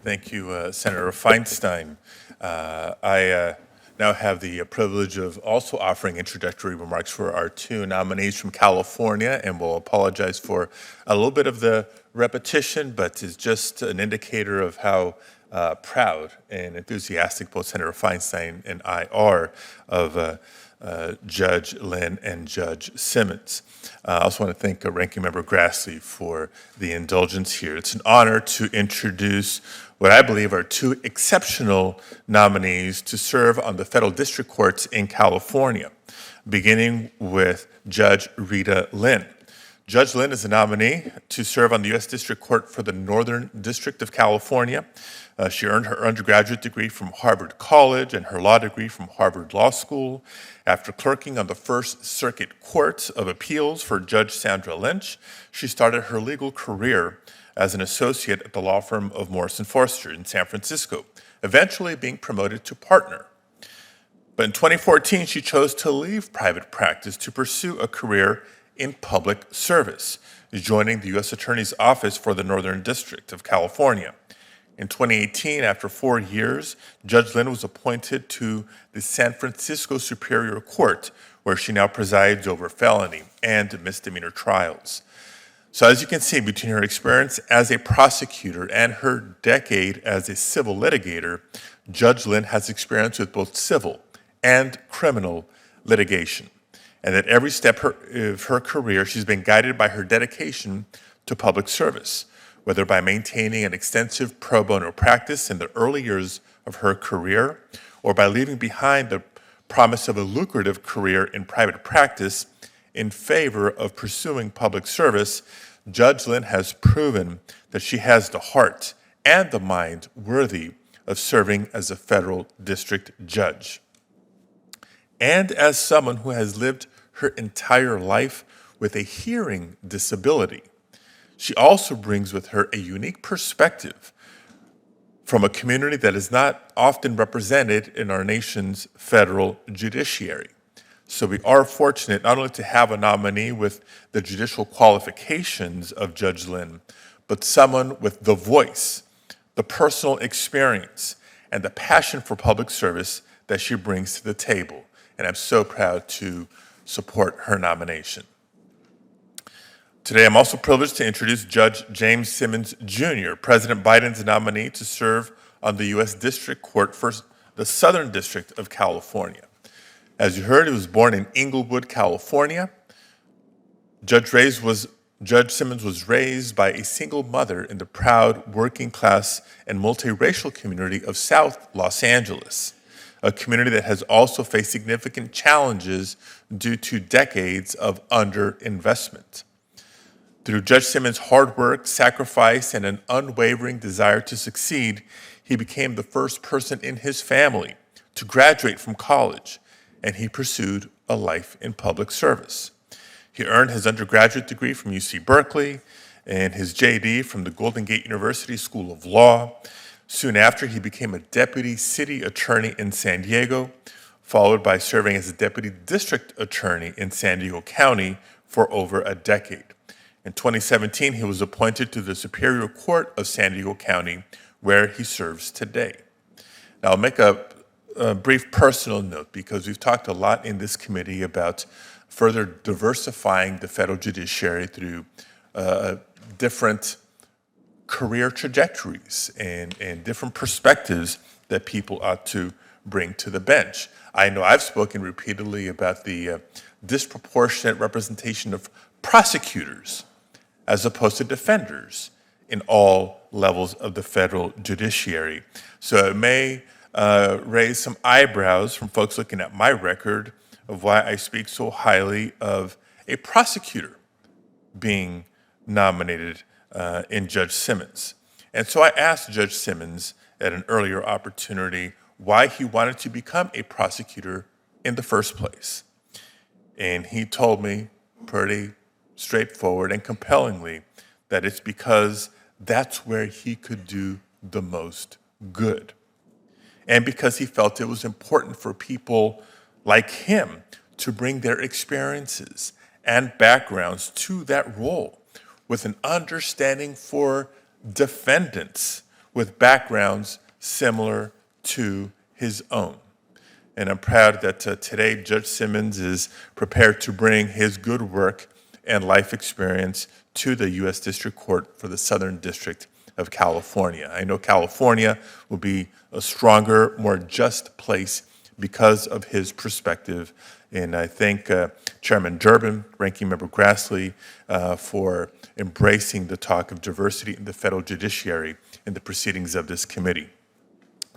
Thank you, Senator Feinstein. I now have the privilege of also offering introductory remarks for our two nominees from California, and will apologize for a little bit of the repetition, but it's just an indicator of how proud and enthusiastic both Senator Feinstein and I are of Judge Lynn and Judge Simmons. I also want to thank Ranking Member Grassley for the indulgence here. It's an honor to introduce what I believe are two exceptional nominees to serve on the federal district courts in California, beginning with Judge Rita Lynn. Judge Lynn is a nominee to serve on the U.S. District Court for the Northern District of California. She earned her undergraduate degree from Harvard College and her law degree from Harvard Law School. After clerking on the First Circuit Court of Appeals for Judge Sandra Lynch, she started her legal career as an associate at the law firm of Morrison Foerster in San Francisco, eventually being promoted to partner. But in 2014, she chose to leave private practice to pursue a career in public service, joining the U.S. Attorney's Office for the Northern District of California. In 2018, after 4 years, Judge Lynn was appointed to the San Francisco Superior Court, where she now presides over felony and misdemeanor trials. So as you can see, between her experience as a prosecutor and her decade as a civil litigator, Judge Lynn has experience with both civil and criminal litigation. And at every step of her career, she's been guided by her dedication to public service, whether by maintaining an extensive pro bono practice in the early years of her career, or by leaving behind the promise of a lucrative career in private practice in favor of pursuing public service. Judge Lynn has proven that she has the heart and the mind worthy of serving as a federal district judge. And as someone who has lived her entire life with a hearing disability, she also brings with her a unique perspective from a community that is not often represented in our nation's federal judiciary. So we are fortunate not only to have a nominee with the judicial qualifications of Judge Lynn, but someone with the voice, the personal experience, and the passion for public service that she brings to the table. And I'm so proud to support her nomination. Today, I'm also privileged to introduce Judge James Simmons, Jr., President Biden's nominee to serve on the U.S. District Court for the Southern District of California. As you heard, he was born in Inglewood, California. Judge Simmons was raised by a single mother in the proud working class and multiracial community of South Los Angeles, a community that has also faced significant challenges due to decades of underinvestment. Through Judge Simmons' hard work, sacrifice, and an unwavering desire to succeed, he became the first person in his family to graduate from college, and he pursued a life in public service. He earned his undergraduate degree from UC Berkeley and his JD from the Golden Gate University School of Law. Soon after, he became a deputy city attorney in San Diego, followed by serving as a deputy district attorney in San Diego County for over a decade. In 2017, he was appointed to the Superior Court of San Diego County, where he serves today. Now, I'll make a brief personal note, because we've talked a lot in this committee about further diversifying the federal judiciary through different career trajectories and different perspectives that people ought to bring to the bench. I know I've spoken repeatedly about the disproportionate representation of prosecutors as opposed to defenders in all levels of the federal judiciary. So it may raise some eyebrows from folks looking at my record of why I speak so highly of a prosecutor being nominated in Judge Simmons. And so I asked Judge Simmons at an earlier opportunity why he wanted to become a prosecutor in the first place. And he told me pretty straightforward and compellingly that it's because that's where he could do the most good. And because he felt it was important for people like him to bring their experiences and backgrounds to that role with an understanding for defendants, with backgrounds similar to his own. And I'm proud that today Judge Simmons is prepared to bring his good work and life experience to the U.S. District Court for the Southern District of California. I know California will be a stronger, more just place because of his perspective. And I thank Chairman Durbin, Ranking Member Grassley, for embracing the talk of diversity in the federal judiciary in the proceedings of this committee.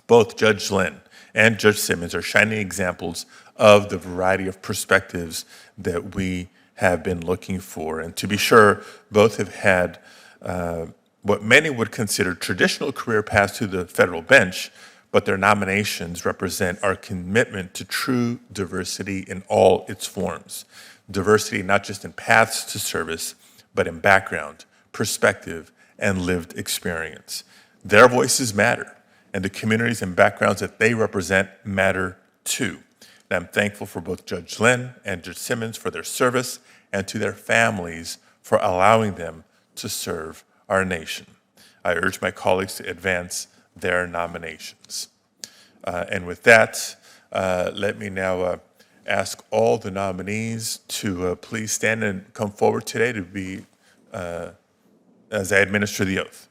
Both Judge Lynn and Judge Simmons are shining examples of the variety of perspectives that we have been looking for. And to be sure, both have had what many would consider traditional career paths to the federal bench, but their nominations represent our commitment to true diversity in all its forms. Diversity not just in paths to service, but in background, perspective, and lived experience. Their voices matter, and the communities and backgrounds that they represent matter too. And I'm thankful for both Judge Lynn and Judge Simmons for their service and to their families for allowing them to serve our nation. I urge my colleagues to advance their nominations. And with that, let me now ask all the nominees to please stand and come forward today to be, as I administer the oath.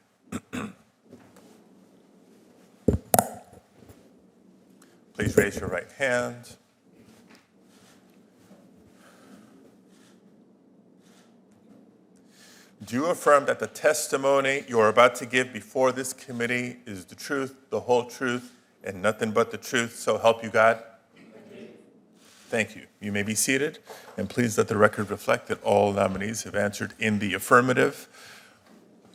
Please raise your right hand. Do you affirm that the testimony you are about to give before this committee is the truth, the whole truth, and nothing but the truth, so help you God? Thank you. You may be seated, and please let the record reflect that all nominees have answered in the affirmative.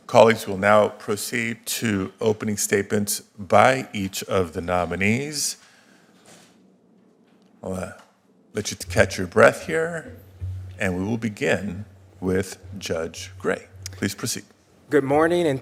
Colleagues will now proceed to opening statements by each of the nominees. I'll let you catch your breath here, and we will begin with Judge Gray. Please proceed. Good morning, and